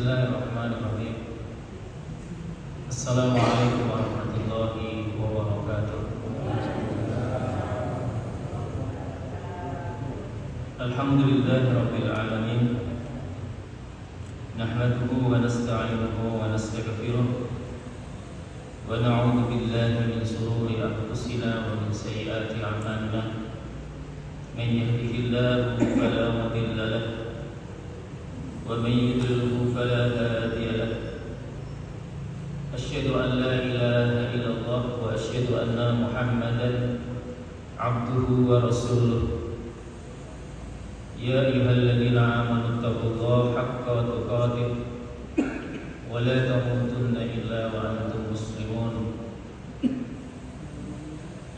Bismillahirrahmanirrahim. Assalamualaikum warahmatullahi wabarakatuh. Alhamdulillahirabbil alamin. Nahmaduhu wa nasta'inuhu wa nastaghfiruh. Wa na'udzu billahi min shururi anfusina wa min sayyiati a'malina. Man yahdihillahu fala mudilla lahu ومن يضلله فلا هادي له أشهد أن لا إله إلا الله وأشهد أن محمدا عبده ورسوله يا أيها الذين آمنوا اتقوا الله حق تقاته ولا تموتن إلا وأنتم مسلمون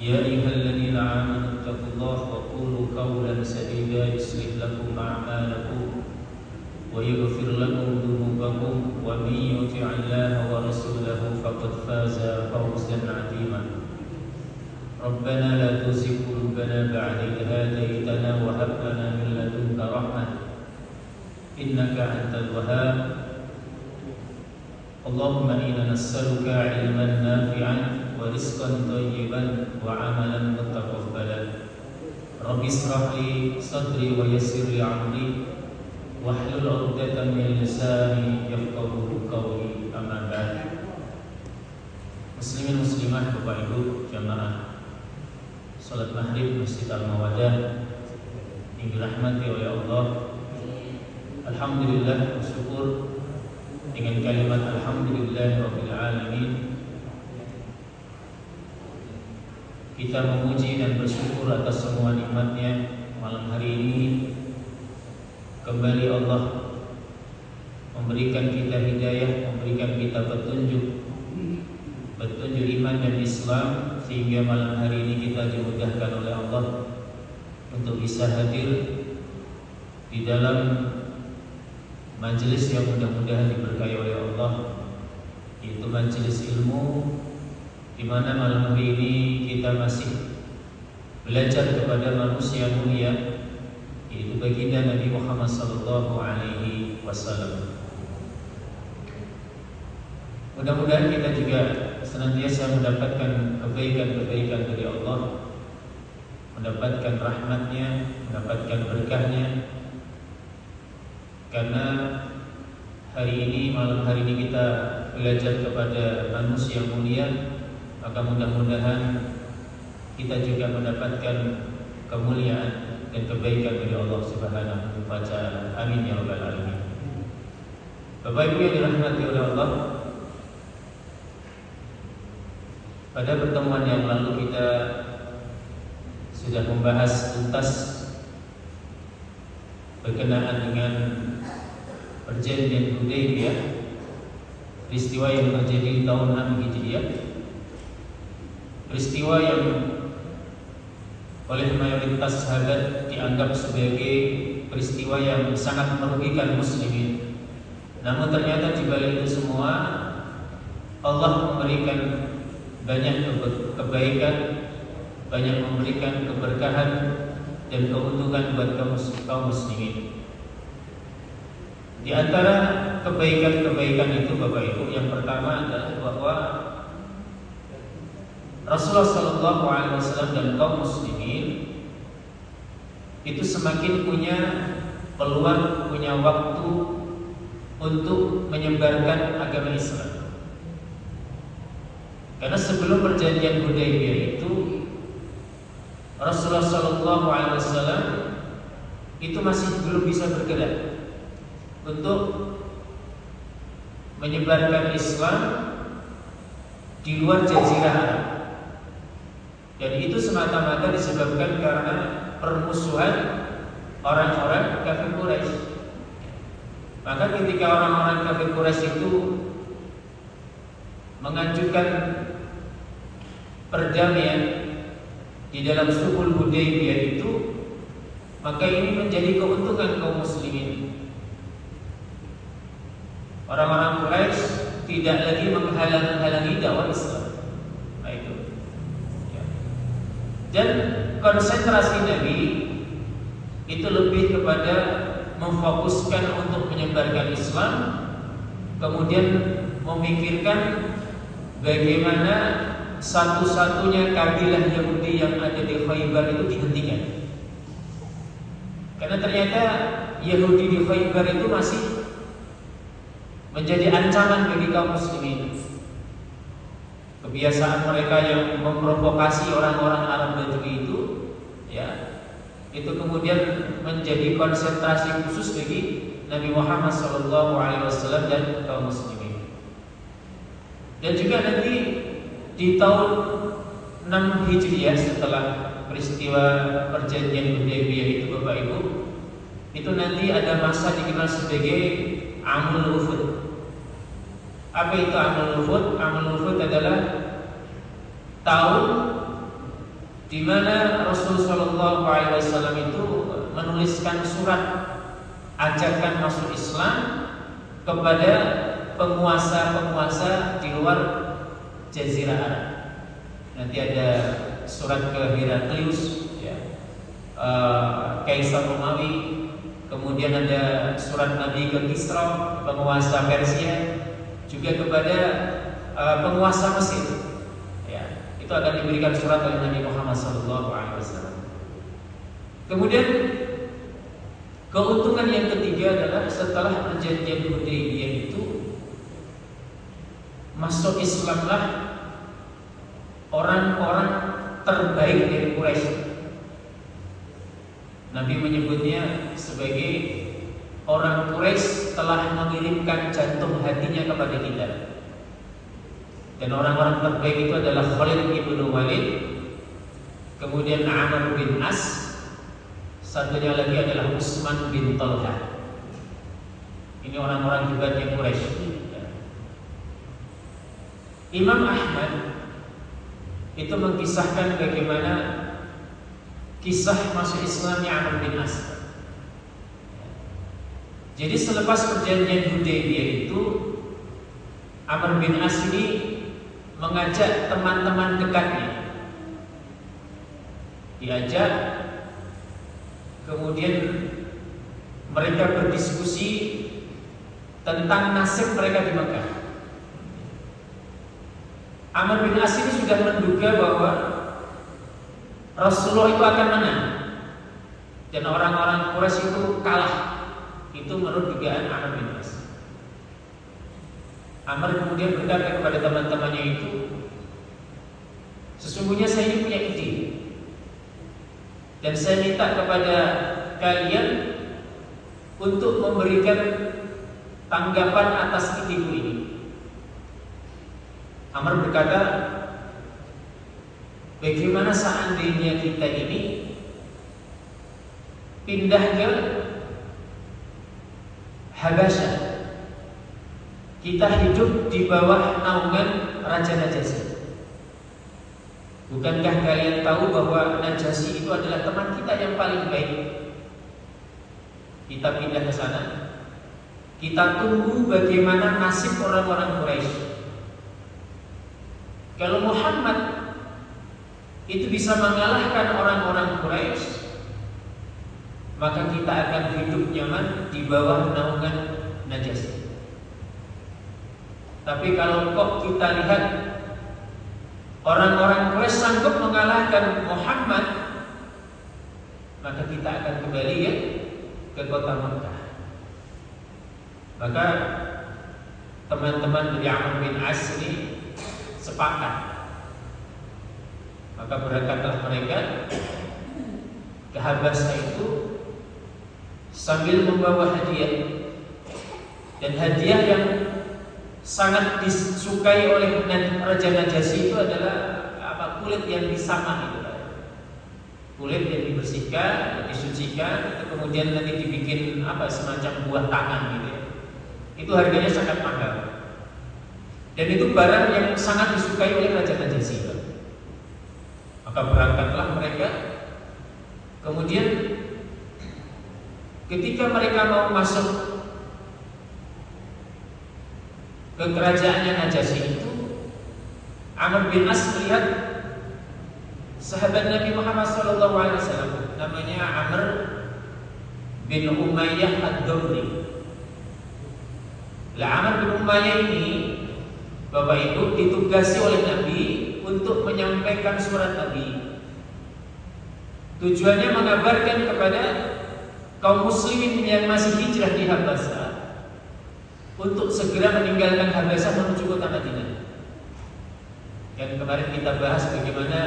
يا أيها الذين آمنوا اتقوا الله وقولوا قولا سديدا يصلح لكم أعمالكم ويغفر لكم ذنوبكم ومن يطع الله ورسوله فقد فاز فوزا عظيما ربنا لا تزغ قلوبنا بعد إذ هديتنا وهب لنا من لدنك رحمة إنك أنت الوهاب اللهم إنا نسألك علما نافعا ورزقا طيبا وعملا متقبلا رب اشرح لي صدري ويسر لي أمري wahlul 'uqdatam min lisani yafqahu qawli amma ba'd. Muslimin muslimah Bapak Ibu jamaah salat maghrib Masjid Al-Mawaddah yang dirahmati oleh Allah. Alhamdulillah, bersyukur dengan kalimat alhamdulillahirabbil alamin kita memuji dan bersyukur atas semua nikmatnya. Malam hari ini kembali Allah memberikan kita hidayah, memberikan kita petunjuk iman dan Islam, sehingga malam hari ini kita dimudahkan oleh Allah untuk bisa hadir di dalam majelis yang mudah-mudahan diberkahi oleh Allah, yaitu majelis ilmu, di mana malam hari ini kita masih belajar kepada manusia mulia, yaitu baginda Nabi Muhammad sallallahu alaihi wasallam. Mudah-mudahan kita juga senantiasa mendapatkan kebaikan-kebaikan dari Allah, mendapatkan rahmatnya, mendapatkan berkahnya. Karena hari ini, malam hari ini kita belajar kepada manusia mulia, maka mudah-mudahan kita juga mendapatkan kemuliaan dan kebaikan dari Allah Subhanahu wa ta'ala. Amin ya rabbal alamin. Bapak Ibu yang dirahmati oleh Allah, pada pertemuan yang lalu kita sudah membahas tuntas berkenaan dengan perjanjian Hudaybiyah, peristiwa yang terjadi di tahun 6 Hijriah, peristiwa yang oleh mayoritas sahabat dianggap sebagai peristiwa yang sangat merugikan muslimin. Namun ternyata di balik itu semua Allah memberikan banyak kebaikan, banyak memberikan keberkahan dan keuntungan buat kaum muslimin. Di antara kebaikan-kebaikan itu Bapak Ibu, yang pertama adalah bahwa Rasulullah sallallahu alaihi wasallam dan kaum muslimin itu semakin punya peluang, punya waktu untuk menyebarkan agama Islam. Karena sebelum perjanjian Hudaybiyah itu Rasulullah sallallahu alaihi wasallam itu masih belum bisa bergerak untuk menyebarkan Islam di luar jazirah Arab. Dan itu semata-mata disebabkan karena permusuhan orang-orang kafir Quraisy. Maka ketika orang-orang kafir Quraisy itu mengajukan perdamaian di dalam sulhul Hudaybiyah itu, maka ini menjadi keuntungan kaum muslimin. Orang-orang Quraisy tidak lagi menghalang-halangi dakwah Islam. Nah itu. Dan konsentrasi Nabi itu lebih kepada memfokuskan untuk menyebarkan Islam kemudian memikirkan bagaimana satu-satunya kabilah Yahudi yang ada di Khaybar itu dihentikan. Karena ternyata Yahudi di Khaybar itu masih menjadi ancaman bagi kaum muslimin. Kebiasaan mereka yang memprovokasi orang-orang Arab Badui itu, ya, itu kemudian menjadi konsentrasi khusus bagi Nabi Muhammad SAW dan kaum muslimin. Dan juga nanti di tahun 6 Hijriah setelah peristiwa perjanjian Hudaybiyah itu, Bapak Ibu, itu nanti ada masa dikenal sebagai Amul Wufud. Apa itu Amul Wufud? Amul Wufud adalah tahun di mana Rasulullah SAW itu menuliskan surat ajakan masuk Islam kepada penguasa-penguasa di luar Jazirah Arab. Nanti ada surat ke Heraklius, ya, Kaisar Romawi. Kemudian ada surat Nabi ke Kisra, penguasa Persia, juga kepada penguasa Mesir. Ya, itu akan diberikan surat oleh Nabi Muhammad SAW. Kemudian keuntungan yang ketiga adalah setelah perjanjian Hudaybiyah itu masuk Islamlah orang-orang terbaik dari Quraisy. Nabi menyebutnya sebagai orang Quraisy telah mengirimkan jantung hatinya kepada kita. Dan orang-orang terbaik itu adalah Khalid bin Walid, kemudian Amr bin As, satunya lagi adalah Utsman bin Talha. Ini orang-orang hebatnya Quraisy. Imam Ahmad itu mengisahkan bagaimana kisah masuk Islamnya Amr bin As. Jadi selepas perjanjian Hudaybiyah itu, Amr bin As ini mengajak teman-teman dekatnya, diajak, kemudian mereka berdiskusi tentang nasib mereka di Mekah. Amr bin As ini sudah menduga bahwa Rasulullah itu akan menang dan orang-orang Quraisy itu kalah. Itu menurut dugaan Amr bin As. Amr kemudian berkata kepada teman-temannya itu, sesungguhnya saya ini punya ide, dan saya minta kepada kalian untuk memberikan tanggapan atas ideku ini. Amr berkata, bagaimana seandainya kita ini pindah ke Habasyah, kita hidup di bawah naungan Raja Najasyi. Bukankah kalian tahu bahwa Najasyi itu adalah teman kita yang paling baik? Kita pindah ke sana, kita tunggu bagaimana nasib orang-orang Quraisy. Kalau Muhammad itu bisa mengalahkan orang-orang Quraisy, maka kita akan hidup nyaman di bawah naungan Najasyi. Tapi kalau kok kita lihat orang-orang Quraisy sanggup mengalahkan Muhammad, maka kita akan kembali ya ke kota Mekah. Maka teman-teman dari Amr bin As ini sepakat. Maka berangkatlah mereka ke Habasyah itu sambil membawa hadiah. Dan hadiah yang sangat disukai oleh Raja Najasyi itu adalah kulit yang disamah itu. Kulit yang dibersihkan, disucikan, itu kemudian nanti dibikin semacam buah tangan gitu ya. Itu harganya sangat mahal. Dan itu barang yang sangat disukai oleh Raja Najasyi. Maka berangkatlah mereka. Kemudian ketika mereka mau masuk ke kerajaannya Najasyi itu, Amr bin As melihat sahabat Nabi Muhammad SAW, namanya Amr bin Umayyah ad-Dawri. Lah Amr bin Umayyah ini, Bapak Ibu, ditugasi oleh Nabi untuk menyampaikan surat Nabi. Tujuannya mengabarkan kepada kaum muslimin yang masih hijrah di Habasah untuk segera meninggalkan Habasah menuju kota Madinah. Yang kemarin kita bahas bagaimana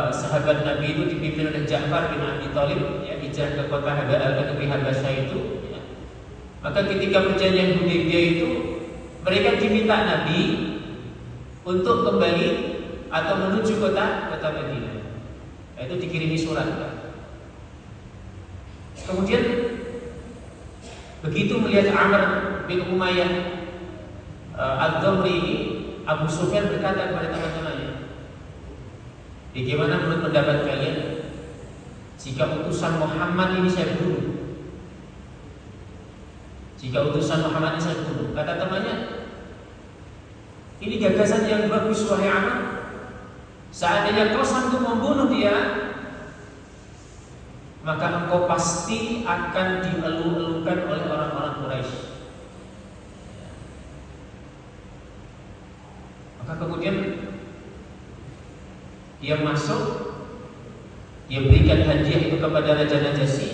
sahabat Nabi itu dipimpin oleh Ja'far bin Abi Thalib, ya, hijrah ke kota negeri Habasah itu. Ya. Maka ketika perjanjian Hudaybiyah itu, mereka diminta Nabi untuk kembali atau menuju kota Madinah. Itu dikirimi surat. Kemudian begitu melihat Amr bin Umayyah Ad-Damri ini, Abu Sufyan berkata kepada teman-temannya, bagaimana menurut pendapat kalian jika utusan Muhammad ini saya bunuh? Jika utusan Muhammad ini saya bunuh. Kata temannya, ini gagasan yang bagus wahai Amr. Seandainya kau sanggup membunuh dia, maka engkau pasti akan dielu-elukan oleh orang-orang Quraisy. Maka kemudian dia masuk, dia berikan hadiah itu kepada Raja Najasyi.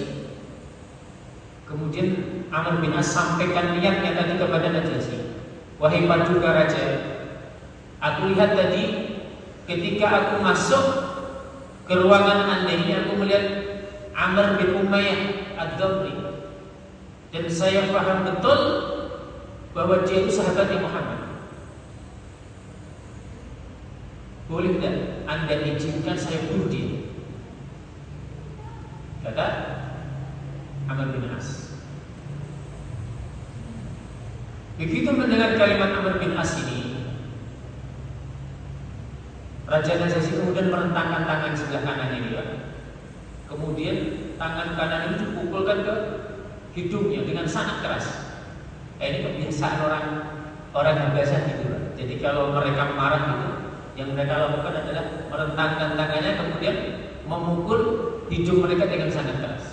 Kemudian Amr bin As sampaikan niatnya tadi kepada Najasyi, wahai paduka raja, aku lihat tadi ketika aku masuk ke ruangan anda ini, aku melihat Amr bin Umayyah Ad-Damri, dan saya paham betul bahwa dia itu sahabatnya Muhammad. Boleh tidak anda izinkan saya bunuh dia? Kata Amr bin As. Begitu mendengar kalimat Amr bin As ini, Raja Najasyi kemudian merentangkan tangan sebelah kanannya dia. Kemudian tangan kanan itu dipukulkan ke hidungnya dengan sangat keras. Ini kebiasaan orang Habasah gitu. Jadi kalau mereka marah gitu, yang mereka lakukan adalah merentangkan tangannya kemudian memukul hidung mereka dengan sangat keras.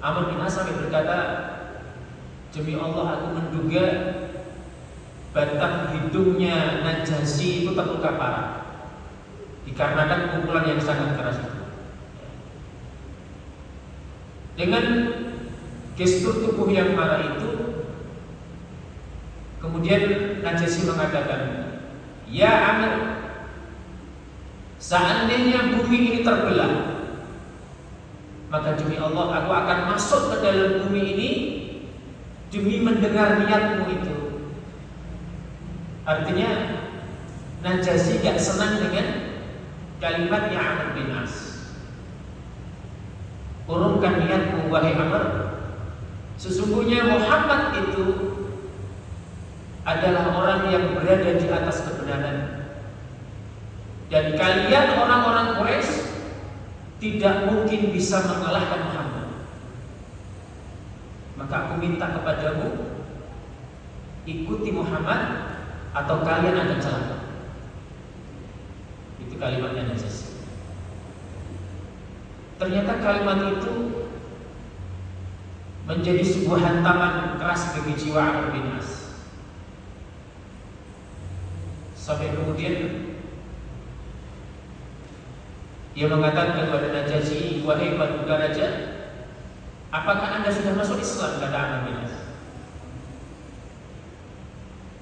Amr bin As sampai berkata, demi Allah aku menduga batang hidungnya Najasyi itu terluka parah dikarenakan pukulan yang sangat keras itu. Dengan gestur tubuh yang marah itu, kemudian Najasyi mengatakan, ya Amr, seandainya bumi ini terbelah, maka demi Allah aku akan masuk ke dalam bumi ini demi mendengar niatmu itu. Artinya Najasyi gak senang dengan kalimatnya Amr bin As. Urungkan niatmu wahai Amr, sesungguhnya Muhammad itu adalah orang yang berada di atas kebenaran, dan kalian orang-orang Quraisy tidak mungkin bisa mengalahkan Muhammad. Maka aku minta kepadamu, ikuti Muhammad atau kalian akan celaka. Itu kalimatnya Najasyi. Ternyata kalimat itu menjadi sebuah hantaman keras bagi jiwa Amr bin As. Sampai kemudian dia mengatakan kepada Najasyi, wahai paduka raja, apakah anda sudah masuk Islam? Kata Amr bin As.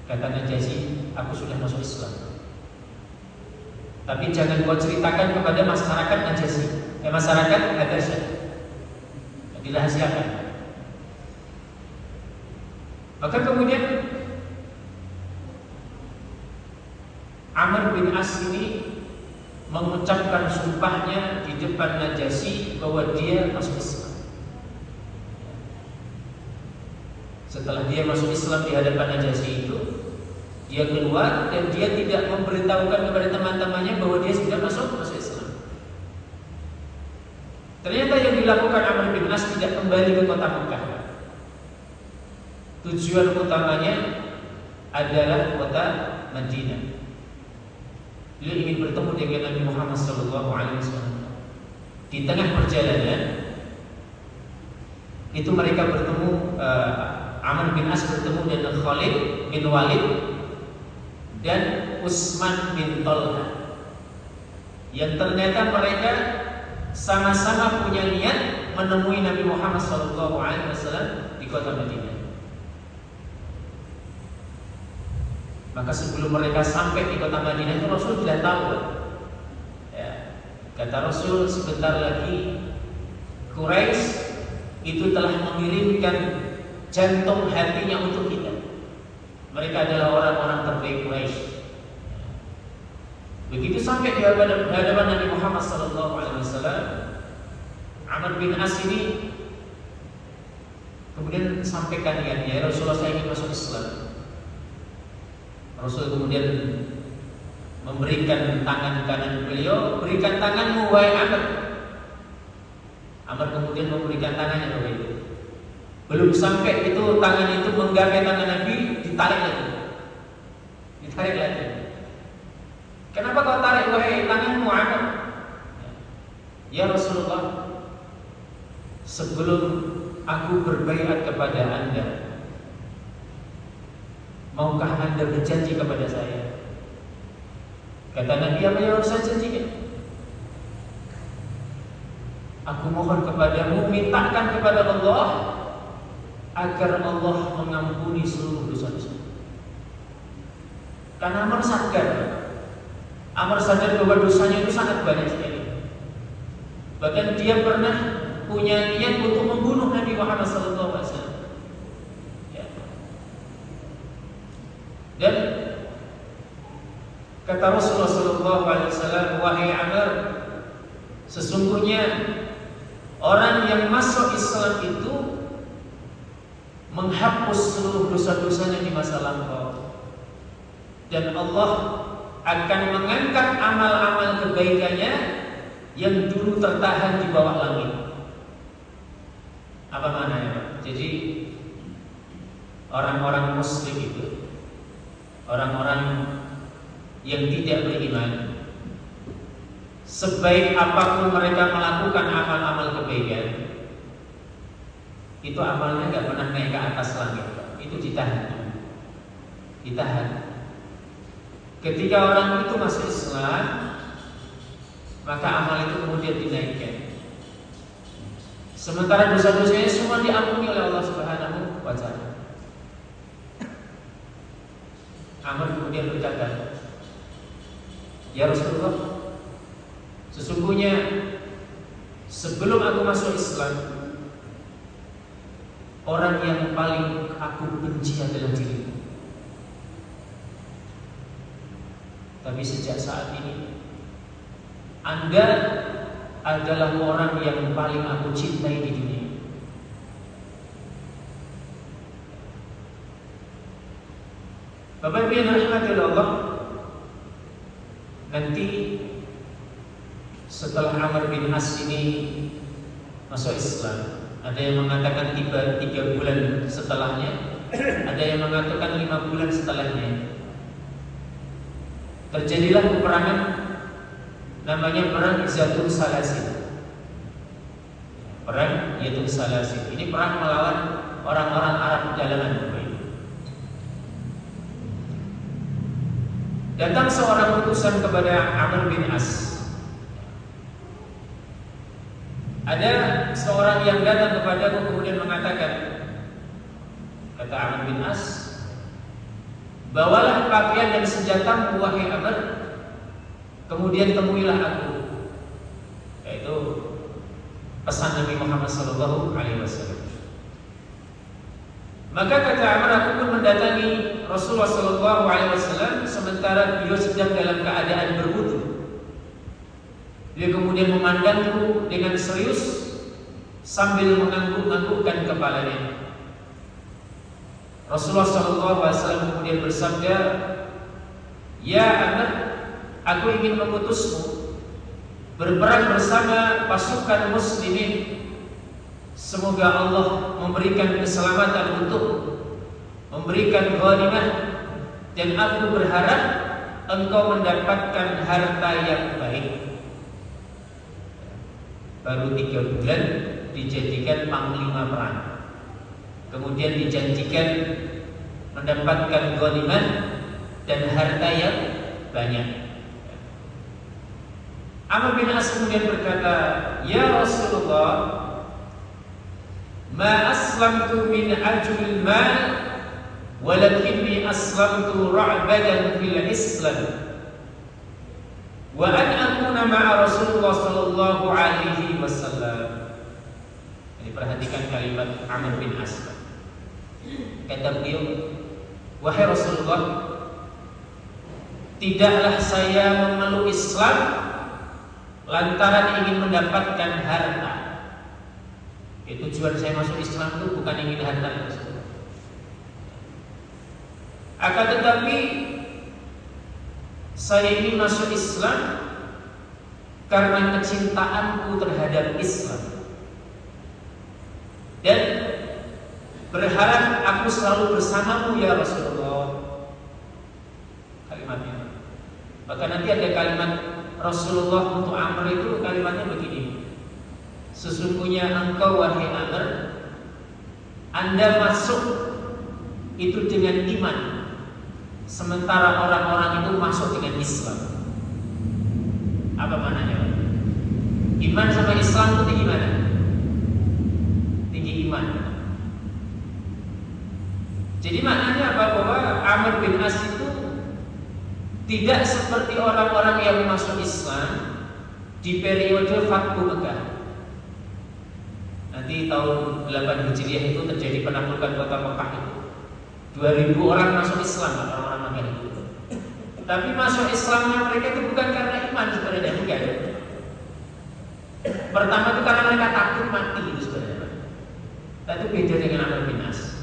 Kata Najasyi, aku sudah masuk Islam. Tapi jangan kau ceritakan kepada masyarakat Najasyi, masyarakat Habasah, dirahasiakan. Maka kemudian Amr bin As ini mengucapkan sumpahnya di depan Najasyi bahwa dia masuk Islam. Setelah dia masuk Islam di hadapan Najasyi itu, dia keluar dan dia tidak memberitahukan kepada teman-temannya bahwa dia sudah masuk Islam. Ternyata yang dilakukan Amr bin As tidak kembali ke kota Mekah. Tujuan utamanya adalah kota Madinah. Beliau ingin bertemu dengan Nabi Muhammad SAW. Di tengah perjalanan itu mereka bertemu Amr bin As bertemu dengan Khalid bin Walid dan Utsman bin Talha, yang ternyata mereka sama-sama punya niat menemui Nabi Muhammad SAW di kota Madinah. Maka sebelum mereka sampai di kota Madinah itu Rasul tidak tahu. Ya. Kata Rasul, sebentar lagi Quraisy itu telah mengirimkan jantung hatinya untuk kita. Mereka adalah orang-orang terbaik Quraisy. Begitu sampai di hadapan Nabi Muhammad SAW, Amr bin As ini kemudian sampaikan niatnya, ya Rasulullah, saya ingin masuk Islam. Rasul kemudian memberikan tangan kanan beliau, berikan tanganmu wahai Amr. Amr kemudian memberikan tangannya kepada itu. Belum sampai itu tangan itu menggapai tangan Nabi, ditarik lagi. Ditarik lagi. Kenapa kau tarik wahai tanganmu Amr? Ya Rasulullah, sebelum aku berbaiat kepada Anda, maukah Anda berjanji kepada saya? Kata Nabi, apa yang harus saya janjikan? Aku mohon kepadamu, mintakan kepada Allah agar Allah mengampuni seluruh dosa-dosa. Karena Amr sadar bahwa dosanya itu sangat banyak sekali. Bahkan dia pernah punya niat untuk membunuh Nabi Muhammad SAW. Ya. Dan kata Rasulullah SAW, wahai Amr, sesungguhnya orang yang masuk Islam itu menghapus seluruh dosa-dosanya di masa lampau, dan Allah akan mengangkat amal-amal kebaikannya yang dulu tertahan di bawah langit. Apa maknanya? Jadi orang-orang musyrik itu, orang-orang yang tidak beriman, sebaik apapun mereka melakukan amal-amal kebaikan, itu amalnya nggak pernah naik ke atas langit, itu ditahan. Ketika orang itu masuk Islam, maka amal itu kemudian dinaikkan. Sementara dosa-dosanya semua diampuni oleh Allah Subhanahu wa Ta'ala. Amr kemudian berkata, ya Rasulullah, sesungguhnya sebelum aku masuk Islam, orang yang paling aku benci adalah diriku. Tapi sejak saat ini, Anda adalah orang yang paling aku cintai di dunia. Bapak Ibu yang dirahmati Allah, nanti setelah Amr bin As ini masuk Islam, ada yang mengatakan 3 bulan setelahnya, ada yang mengatakan 5 bulan setelahnya, terjadilah peperangan namanya perang Zatun Salasin. Perang Zatun Salasin ini perang melawan orang-orang Arab jalanan. Datang seorang utusan kepada Amr bin As. Ada seorang yang datang kepadaku kemudian mengatakan, kata Amr bin As, bawalah pakaian dan senjatamu wahai Amr, kemudian temuilah aku. Yaitu pesan Nabi Muhammad SAW. Maka kata Amr, aku pun mendatangi Rasulullah SAW sementara beliau sedang dalam keadaan berwudu. Dia kemudian memandangku dengan serius sambil mengangguk-anggukkan kepalanya. Rasulullah SAW kemudian bersabda, ya Amr, aku ingin mengutusmu berperang bersama pasukan muslimin. Semoga Allah memberikan keselamatan untukmu, memberikan ghanimah, dan aku berharap engkau mendapatkan harta yang baik. Baru 3 bulan dijadikan panglima perang. kemudian dijanjikan mendapatkan ghanimah dan harta yang banyak. Amr bin As kemudian berkata, "Ya Rasulullah, ma aslamtu min ajril mal, walakinni aslamtu ra'badan fil Islam, wa an akuna ma'a Rasulullah sallallahu alaihi wasallam." Jadi perhatikan kalimat Amr bin As. Kata beliau, "Wahai Rasulullah, tidaklah saya memeluk Islam lantaran ingin mendapatkan harta. Tujuan saya masuk Islam itu bukan ingin harta, akan tetapi saya ingin masuk Islam karena kecintaanku terhadap Islam dan berharap aku selalu bersamamu ya Rasulullah." Kalimatnya. Maka nanti ada kalimat Rasulullah untuk Amr itu kalimatnya begini, "Sesungguhnya engkau wahai Amr, Anda masuk itu dengan iman, sementara orang-orang itu masuk dengan Islam." Apa maknanya? Iman sama Islam itu tinggi mana? Tinggi iman. Jadi maknanya apa? Bahwa Amr bin As itu tidak seperti orang-orang yang masuk Islam di periode Fathu Mekah. Nanti tahun 8 Hijriah itu terjadi penaklukan kota Mekah itu. 2000 orang masuk Islam, orang-orang Mekah itu. Tapi masuk Islamnya mereka itu bukan karena iman sebenarnya, bukan. Pertama itu karena mereka takut mati itu sebenarnya. Tapi beda dengan Amr bin As.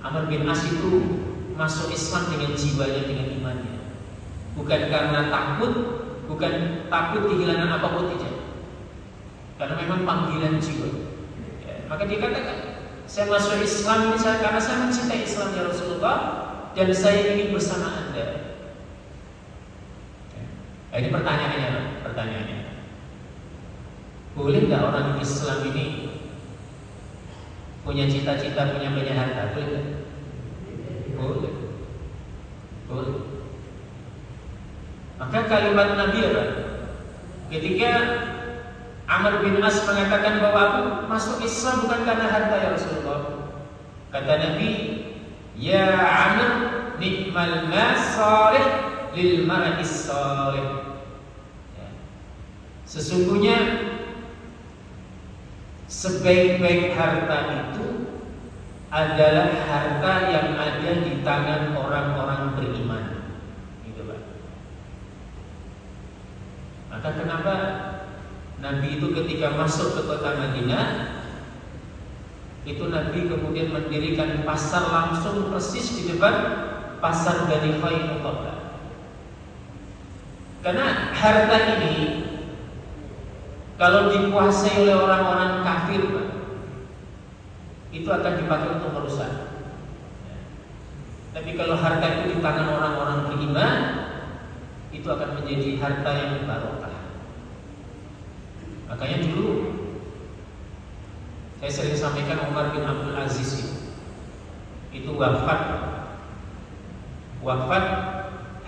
Amr bin As itu masuk Islam dengan jiwanya, dengan imannya. Bukan karena takut, bukan takut kehilangan apapun tidak. Karena memang panggilan jiwa. Ya, maka dikatakan, saya masuk Islam ini karena saya mencintai Islam ya Rasulullah, dan saya ingin bersama Anda. Ya, ini pertanyaannya. Boleh nggak orang Islam ini punya cita-cita, punya banyak harta? Boleh nggak? Boleh. Maka kalimat Nabi apa? Ketika Amr bin As mengatakan bahwa aku masuk Islam bukan karena harta ya Rasulullah, kata Nabi, "Ya Amr, ni'mal ma salih lil mar'is salih." Sesungguhnya sebaik-baik harta itu adalah harta yang ada di tangan orang-orang beriman. Maka kenapa Nabi itu ketika masuk ke kota Madinah, itu Nabi kemudian mendirikan pasar langsung persis di depan pasar Bani Qainuqa. Karena harta ini kalau dikuasai oleh orang-orang kafir, itu akan dipakai untuk merusak. Tapi kalau harta itu di tangan orang-orang beriman, itu akan menjadi harta yang barokah. Makanya dulu saya sering sampaikan, Umar bin Abdul Aziz itu wafat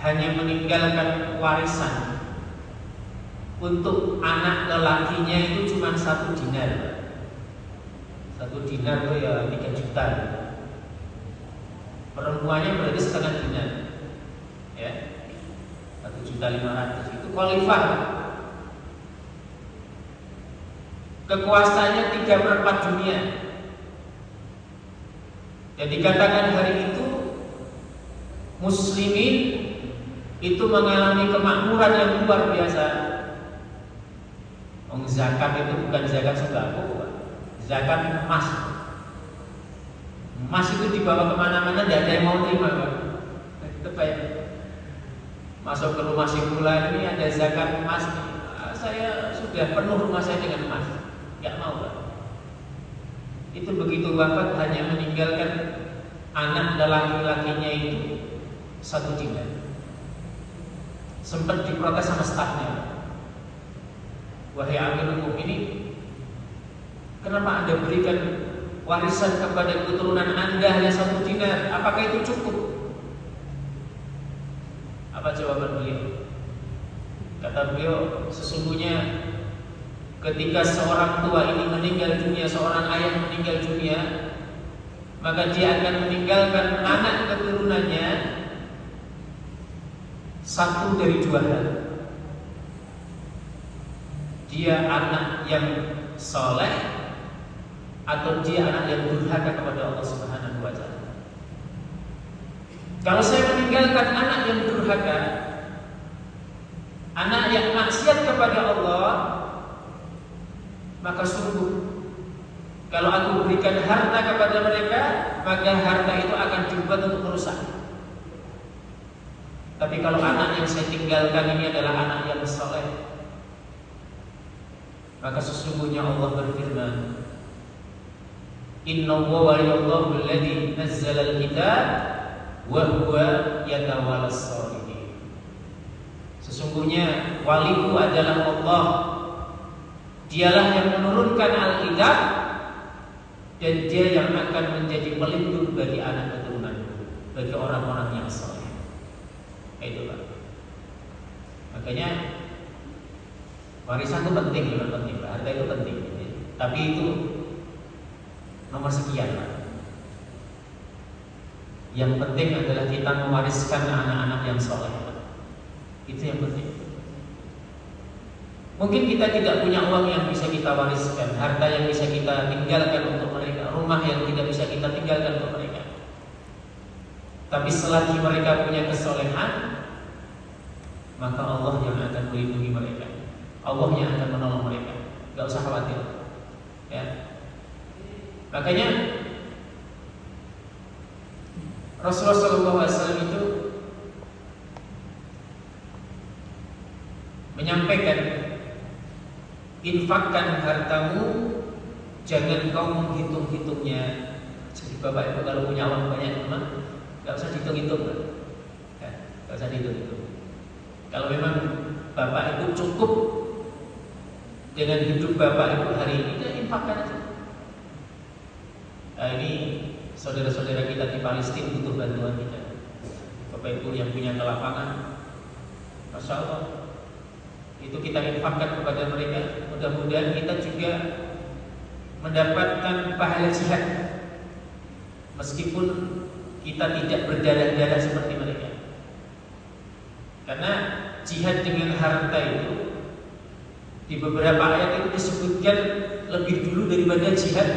hanya meninggalkan warisan untuk anak lelakinya itu cuma 1 dinar. 1 dinar itu ya 3 juta. Perempuannya berarti setengah dinar, ya, 1.500.000. Itu khalifah. Kekuasaannya 3/4 dunia. Dan dikatakan hari itu muslimin itu mengalami kemakmuran yang luar biasa. Zakat itu bukan zakat sembako, zakat emas. Emas itu dibawa kemana-mana, tidak ada yang mau terima, Pak. Itu kayak masuk ke rumah si fulan, ini ada zakat emas. Saya sudah penuh rumah saya dengan emas, nggak mau, Pak. Itu begitu wafat hanya meninggalkan anak laki-lakinya itu 1 dinar. Sempat diprotes sama stafnya, "Wahai Amirul Mukminin, kenapa Anda berikan warisan kepada keturunan Anda hanya 1 dinar, apakah itu cukup? Apa jawaban beliau? Kata beliau, sesungguhnya ketika seorang tua ini meninggal dunia, seorang ayah meninggal dunia, maka dia akan meninggalkan anak keturunannya 1 dari 2 hal. Dia anak yang soleh atau dia anak yang durhaka kepada Allah Subhanahu wa Ta'ala. Kalau saya meninggalkan anak yang durhaka, anak yang maksiat kepada Allah, maka sungguh kalau aku berikan harta kepada mereka, maka harta itu akan dibuat untuk merusak. Tapi kalau anak yang saya tinggalkan ini adalah anak yang saleh, maka sesungguhnya Allah berfirman, Innallaha waliyullahu alladzi nazzala al-kitab wa huwa yatawallas shalihin. Sesungguhnya waliku adalah Allah. Dialah yang menurunkan Alkitab dan dia yang akan menjadi pelindung bagi anak keturunanku, bagi orang-orang yang saleh. Itulah. Makanya warisan itu penting, memang penting. Harta itu penting. Tapi itu nomor sekian. Yang penting adalah kita mewariskan anak-anak yang saleh. Itu yang penting. Mungkin kita tidak punya uang yang bisa kita wariskan, harta yang bisa kita tinggalkan untuk mereka, rumah yang tidak bisa kita tinggalkan untuk mereka. Tapi selagi mereka punya kesolehan, maka Allah yang akan melindungi mereka, Allah yang akan menolong mereka. Gak usah khawatir. Ya. Makanya Rasulullah SAW itu menyampaikan, infakkan hartamu, jangan kau menghitung-hitungnya. Jadi bapak ibu kalau punya uang banyak, memang gak usah dihitung-hitung, ya, gak usah dihitung-hitung. Kalau memang bapak ibu cukup dengan hidup bapak ibu hari ini, ya infakkan aja. Nah, ini saudara-saudara kita di Palestina butuh bantuan kita. Bapak ibu yang punya kelapangan, Masya Allah, itu kita infakkan kepada mereka. Mudah-mudahan kita juga mendapatkan pahala jihad, meskipun kita tidak berdarah-darah seperti mereka. Karena jihad dengan harta itu di beberapa ayat itu disebutkan lebih dulu daripada jihad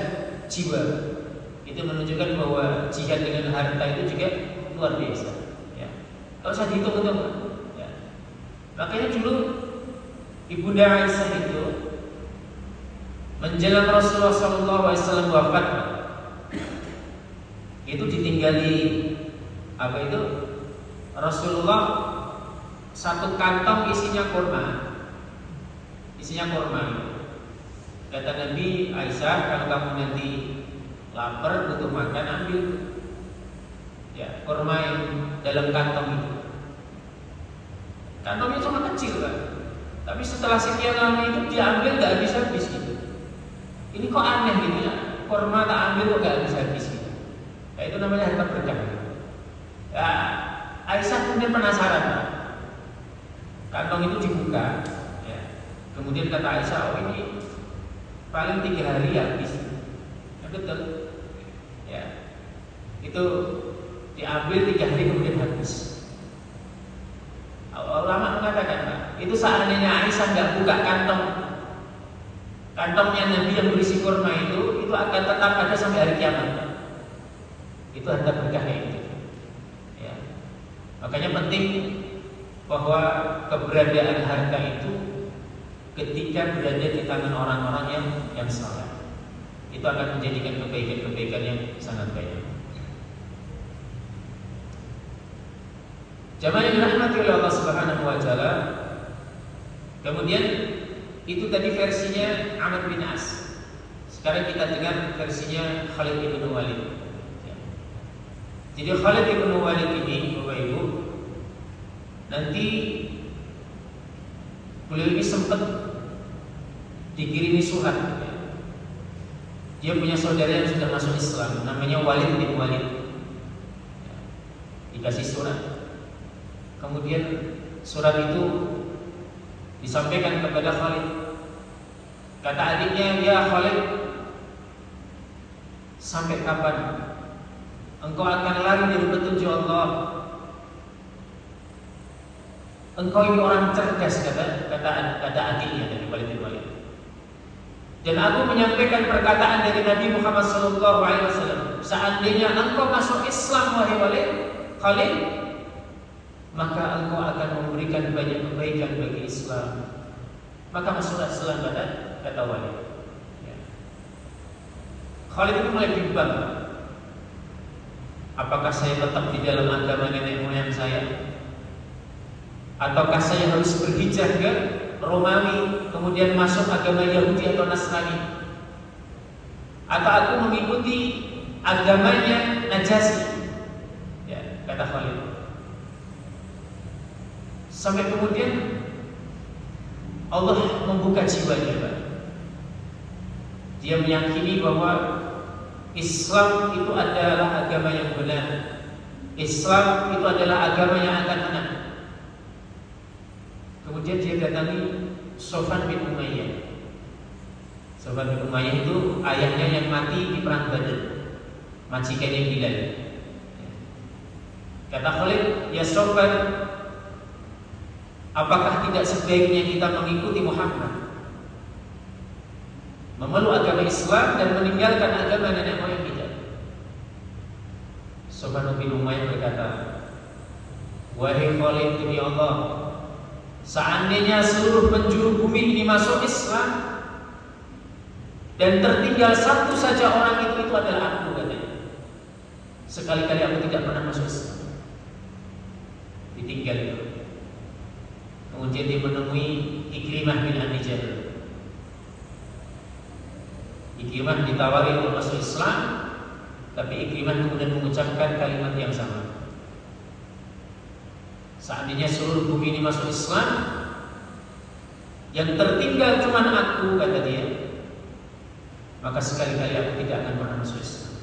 jiwa. Itu menunjukkan bahwa jihad dengan harta itu juga luar biasa. Ya, kalau usah dihitung-hitung. Ya. Makanya dulu Ibunda Aisyah itu menjelang Rasulullah SAW wafat, itu ditinggali apa itu? Rasulullah 1 kantong isinya kurma. Isinya kurma. Kata Nabi, Aisyah, kalau kamu nanti lapar butuh makan, ambil ya kurma yang dalam kantong itu. Kantongnya cuma kecil kan, tapi setelah sekian lama itu diambil gak habis-habis gitu. Ini kok aneh gitu ya, kurma tak ambil kok gak habis-habis gitu. Nah, itu namanya harta berkah. Ya, Aisyah kemudian penasaran. Kantong itu dibuka, ya. Kemudian kata Aisyah, oh ini paling 3 hari habis. Ya, betul. Ya, itu diambil 3 hari kemudian habis. Ulama mengatakan, itu seandainya Aisyah nggak buka kantongnya Nabi yang berisi kurma itu akan tetap ada sampai hari kiamat. Itu harta berkah itu. Ya. Makanya penting bahwa keberadaan harta itu ketika berada di tangan orang-orang yang saleh, itu akan menjadikan kebaikan-kebaikan yang sangat banyak. Jamaah yang dirahmati oleh Allah Subhanahu wa Ta'ala. Kemudian itu tadi versinya Amr bin As. Sekarang kita dengar versinya Khalid bin Walid. Jadi Khalid bin Walid ini, Bapak Ibu, nanti beliau ini sempat dikirimi surat Dia punya saudara yang sudah masuk Islam, namanya Walid bin Walid. Dikasih surat. Kemudian surat itu disampaikan kepada Khalid. Kata adiknya, "Ya Khalid, sampai kapan engkau akan lari dari petunjuk Allah? Engkau ini orang cerdas," kata adiknya dari Walid bin Walid. "Dan aku menyampaikan perkataan dari Nabi Muhammad SAW. Seandainya engkau masuk Islam, wahai Walid, Khalid, maka engkau akan memberikan banyak kebaikan bagi Islam. Maka masuklah Islam," kata Walid. Ya. Khalid itu mulai bimbang. Apakah saya tetap di dalam agama nenek moyang saya? Ataukah saya harus berhijrah ke Romawi, kemudian masuk agama Yahudi atau Nasrani? Atau aku mengikuti agamanya Najasyi? Ya, kata Khalid. Sampai kemudian Allah membuka jiwanya, Pak. Dia meyakini bahwa Islam itu adalah agama yang benar. Islam itu adalah agama yang akan menang. Kemudian dia datangi Sofwan bin Umayyah. Sofwan bin Umayyah itu ayahnya yang mati di perang Badar, majikannya Bilal. Kata Khalid, "Ya Sofwan, apakah tidak sebaiknya kita mengikuti Muhammad, memeluk agama Islam dan meninggalkan agama nenek moyang kita?" Sofwan bin Umayyah berkata, "Wahai Khalid, demi Allah, seandainya seluruh penjuru bumi ini masuk Islam dan tertinggal satu saja orang itu adalah aku," katanya. "Sekali-kali aku tidak pernah masuk Islam." Ditinggal itu. Kemudian dia menemui Ikrimah bin Abi Jahal. Ikrimah ditawari untuk masuk Islam, tapi Ikrimah kemudian mengucapkan kalimat yang sama. Seandainya seluruh bumi ini masuk Islam, yang tertinggal cuma aku, kata dia, maka sekali-kali aku tidak akan pernah masuk Islam.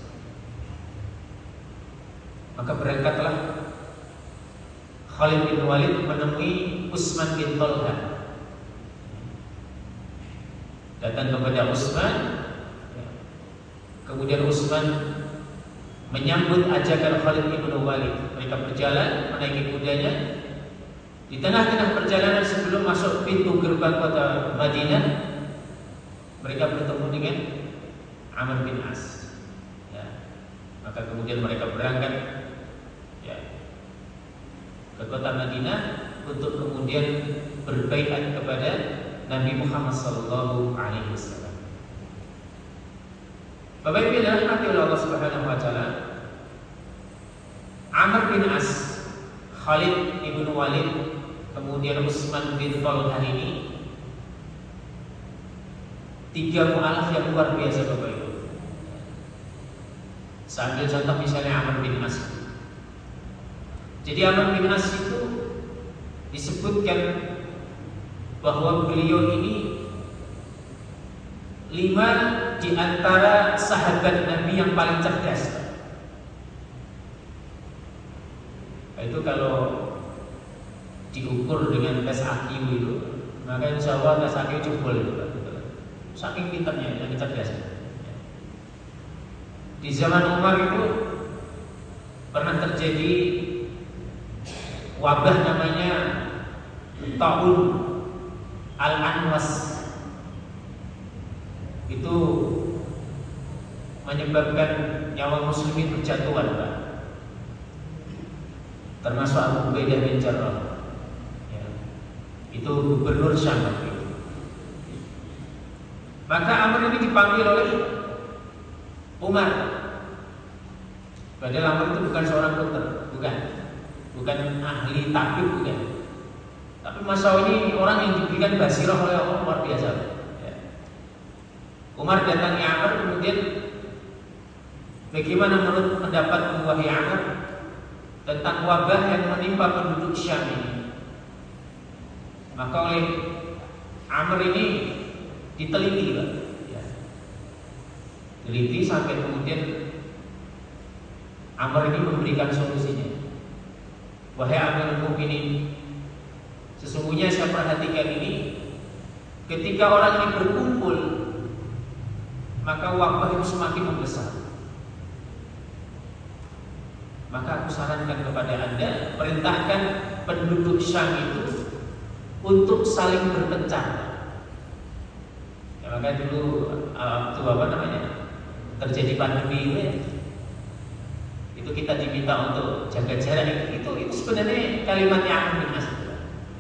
Maka berangkatlah Khalid bin Walid menemui Utsman bin Talha. Datang kepada Utsman, kemudian Utsman menyambut ajakan Khalid bin Walid. Mereka berjalan menaiki kudanya. Di tengah-tengah perjalanan sebelum masuk pintu gerbang kota Madinah, mereka bertemu dengan Amr bin As. Ya. Maka kemudian mereka berangkat, ya, ke kota Madinah untuk kemudian berbaiat kepada Nabi Muhammad SAW. Bapak Ibu yang dirahmati oleh Allah Subhanahu wa taala, Amr bin As, Khalid ibn Walid, kemudian Utsman bin Talha ini tiga mu'alaf yang luar biasa, Bapak Ibu. Sambil contoh misalnya Amr bin As. Jadi Amr bin As itu disebutkan bahwa beliau ini 5 di antara sahabat Nabi yang paling cerdas. Itu kalau diukur dengan tes IQ itu, maka insya Allah tes IQ jebol itu, saking pintarnya dan cerdasnya. Di zaman Umar itu pernah terjadi wabah namanya Ta'un Al-Anwas. Itu menyebabkan nyawa muslimin berjatuhan, Pak. Termasuk Abu Ubaidah bin Jarrah. Ya. Itu gubernur Syam waktu itu. Maka Amr ini dipanggil oleh Umar. Padahal Amr itu bukan seorang dokter, bukan ahli tabib, bukan. Tapi Masya ini orang yang diberikan basirah oleh Allah luar biasa. Ya. Umar datangi Amr, kemudian bagaimana menurut pendapat wahai Amr tentang wabah yang menimpa penduduk Syam ini? Maka oleh Amr ini diteliti, Pak. Ya. teliti sampai kemudian Amr ini memberikan solusinya. Wahai Amirul Mukminin, sesungguhnya saya perhatikan ini, ketika orang ini berkumpul, maka wabah itu semakin membesar. Maka aku sarankan kepada Anda, perintahkan penduduk Syam itu untuk saling berpencar. Ya, maka dulu itu apa namanya, terjadi pandemi itu kita diminta untuk jaga jarak. Itu sebenarnya kalimatnya Amr bin As.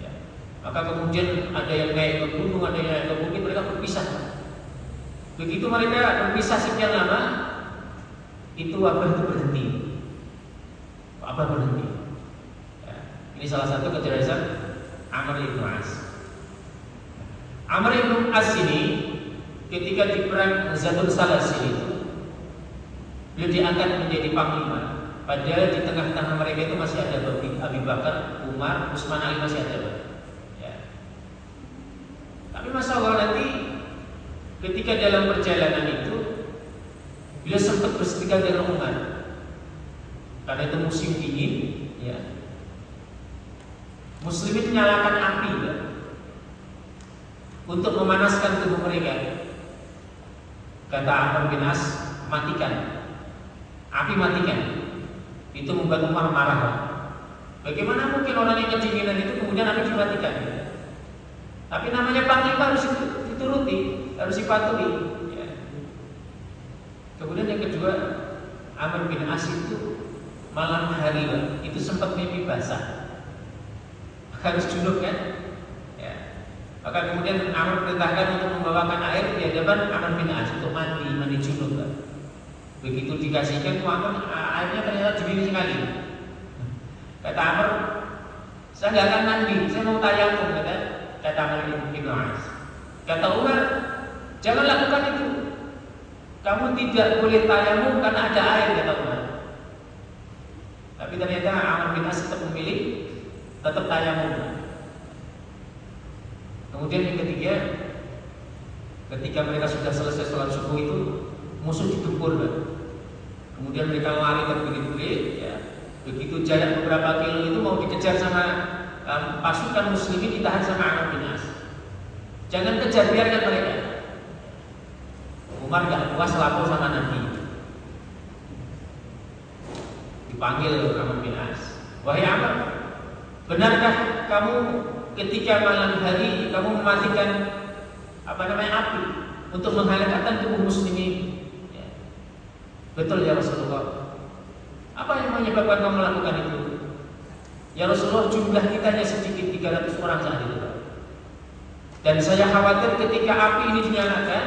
Ya. Maka kemudian ada yang naik ke gunung, ada yang naik ke bukit, mereka berpisah. Begitu mereka berpisah sekian lama, itu wabah itu berhenti. Wabah berhenti. Ya. Ini salah satu kecerdasan Amr bin As. Amr bin As ini ketika di perang Zatul Salasil itu, beliau diangkat menjadi panglima. Padahal di tengah-tengah mereka itu masih ada Abu Bakar, Umar, Utsman, Ali masih ada. Ya. Tapi masalah nanti ketika dalam perjalanan itu beliau sempat bersetegang dengan Umar karena itu musim dingin. Ya. Muslimin menyalakan api ya, untuk memanaskan tubuh mereka. Kata Amr bin As, matikan, api matikan. Itu membuat Umar marah. Bagaimana mungkin orang yang kedinginan itu kemudian api dimatikan? Tapi namanya panglima harus dituruti, harus dipatuhi. Ya. Kemudian yang kedua, Amr bin As itu malam hari itu sempat mimpi basah, harus junub kan? Ya. Maka kemudian Amr perintahkan untuk membawakan air di hadapan Amr bin As untuk mandi junub. Begitu dikasihkan Amr, airnya ternyata dingin sekali. Kata Amr, saya nggak akan mandi, saya mau tayamum. Kata Amr bin As. Kata Umar, jangan lakukan itu. Kamu tidak boleh tayamum karena ada air, kata Umar. Tapi ternyata Amr bin As tetap memilih tetap tayamum. Kemudian yang ketiga, ketika mereka sudah selesai sholat subuh itu, musuh digempur. Kemudian mereka lari terbirit-birit. Ya. Begitu jarak beberapa kilo itu mau dikejar sama pasukan muslimin, ditahan sama Amr bin As. Jangan kejar, biarkan mereka. Umar gak puas lapor sama Nabi. Dipanggil Amr bin As. Wahai Amr, benarkah kamu ketika malam hari kamu mematikan api untuk menghalakkan tubuh muslimin? Ya. Betul ya Rasulullah. Apa yang menyebabkan kamu melakukan itu? Ya Rasulullah, jumlah kita hanya sedikit, 300 orang saat itu. Dan saya khawatir ketika api ini dinyalakan,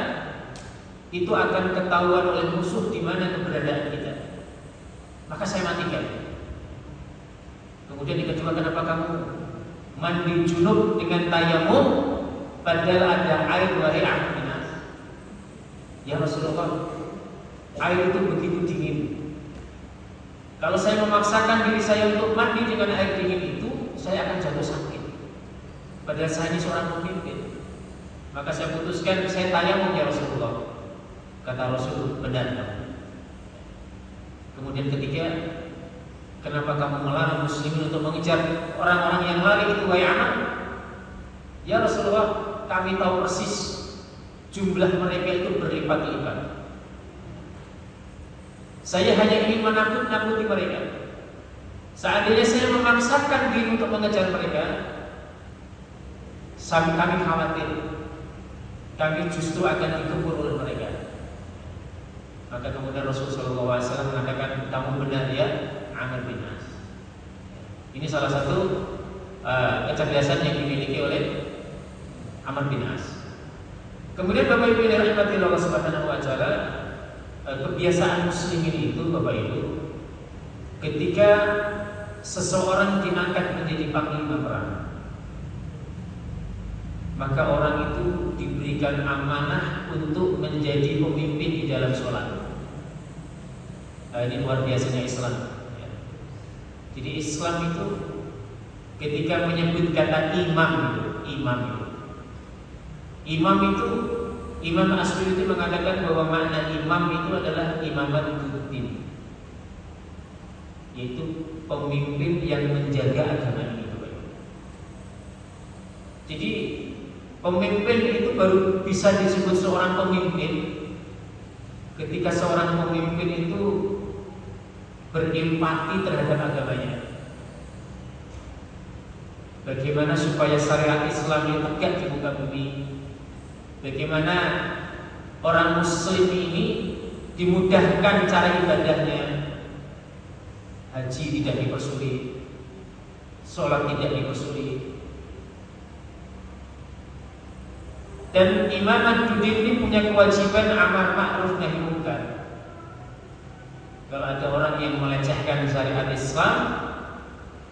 itu akan ketahuan oleh musuh di mana keberadaan kita. Maka saya matikan. Kemudian yang kedua, kenapa kamu mandi junub dengan tayamum padahal ada air? Wahai Amr bin As, ya Rasulullah, air itu begitu dingin. Kalau saya memaksakan diri saya untuk mandi dengan air dingin itu, saya akan jatuh sakit. Padahal saya ini seorang pemimpin. Maka saya putuskan, saya tayamum ya Rasulullah. Kata Rasul, benar. Kemudian ketiga, kenapa kamu melarang muslimin untuk mengejar orang-orang yang lari itu, wahai Amr? Ya Rasulullah, kami tahu persis jumlah mereka itu berlipat-lipat. Saya hanya ingin menakut-nakuti mereka. Seandainya saya memaksakan diri untuk mengejar mereka, kami khawatir kami justru akan digempur oleh mereka. Maka kemudian Rasulullah SAW mengatakan, kamu benar ya Amr bin As. Ini salah satu kecerdasan yang dimiliki oleh Amr bin As. Kemudian Bapak Ibu yang dirahmati Allah Subhanahu wa taala, kebiasaan muslimin itu Bapak Ibu, ketika seseorang diangkat menjadi panglima perang, maka orang itu diberikan amanah untuk menjadi pemimpin di dalam sholat. Ini luar biasanya Islam. Jadi Islam itu ketika menyebut kata imam itu Imam As-Suyuti mengatakan bahwa makna imam itu adalah imamatul-din, yaitu pemimpin yang menjaga agama ini. Jadi pemimpin itu baru bisa disebut seorang pemimpin ketika seorang pemimpin itu berempati terhadap agamanya. Bagaimana supaya syariat Islam itu tegak di muka bumi? Bagaimana orang muslim ini dimudahkan cara ibadahnya? Haji tidak dipersulit, sholat tidak dipersulit. Dan Imam Ad-Duddin ini punya kewajiban amar ma'ruf nahi munkar. Kalau ada orang yang melecehkan syariat Islam,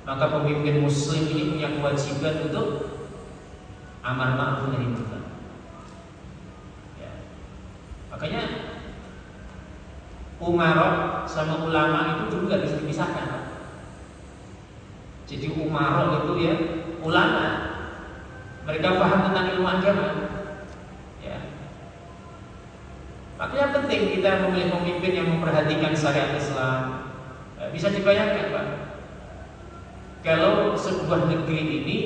maka pemimpin muslim ini punya kewajiban untuk amar ma'ruf nahi munkar. Ya. Makanya umarok sama ulama itu juga bisa dipisahkan. Jadi umarok itu ya ulama, mereka paham tentang ilmu agama. Ya. Makanya penting kita memilih pemimpin yang memperhatikan syariat Islam. Bisa dibayangkan Pak, kalau sebuah negeri ini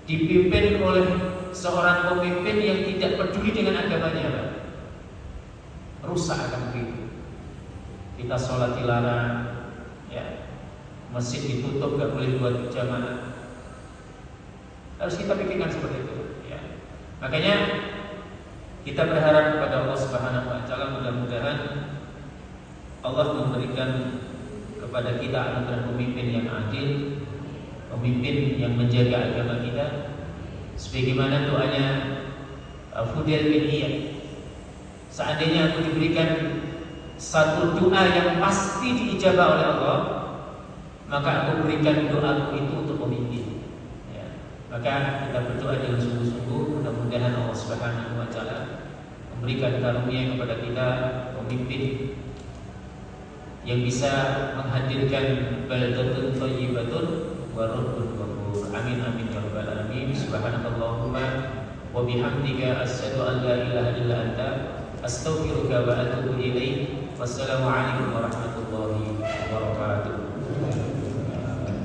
dipimpin oleh seorang pemimpin yang tidak peduli dengan agamanya, Pak, rusak akan negeri. Kita sholat dilarang, ya, masjid ditutup, gak boleh buat jamaah. Harus kita pikirkan seperti itu. Ya. Makanya kita berharap kepada Allah Subhanahu Wa Taala, mudah-mudahan Allah memberikan kepada kita anugerah pemimpin yang adil, pemimpin yang menjaga agama kita, sebagaimana doanya Fudail bin Iyad. Seandainya aku diberikan satu doa yang pasti diijabah oleh Allah, maka aku berikan doaku itu untuk pemimpin. Ya. Maka kita berdoa dengan sungguh-sungguh, mudah-mudahan Allah Subhanahu Wa Taala memberikan karunia kepada kita pemimpin yang bisa menghadirkan baldatun thayyibatun wa rabbun ghafur. Amin amin ya rabbal alamin. Subhanakallahumma wa bihamdika asyhadu an la ilaha illa anta astaghfiruka wa atubu ilaik. Wassalamu alaikum warahmatullahi wabarakatuh.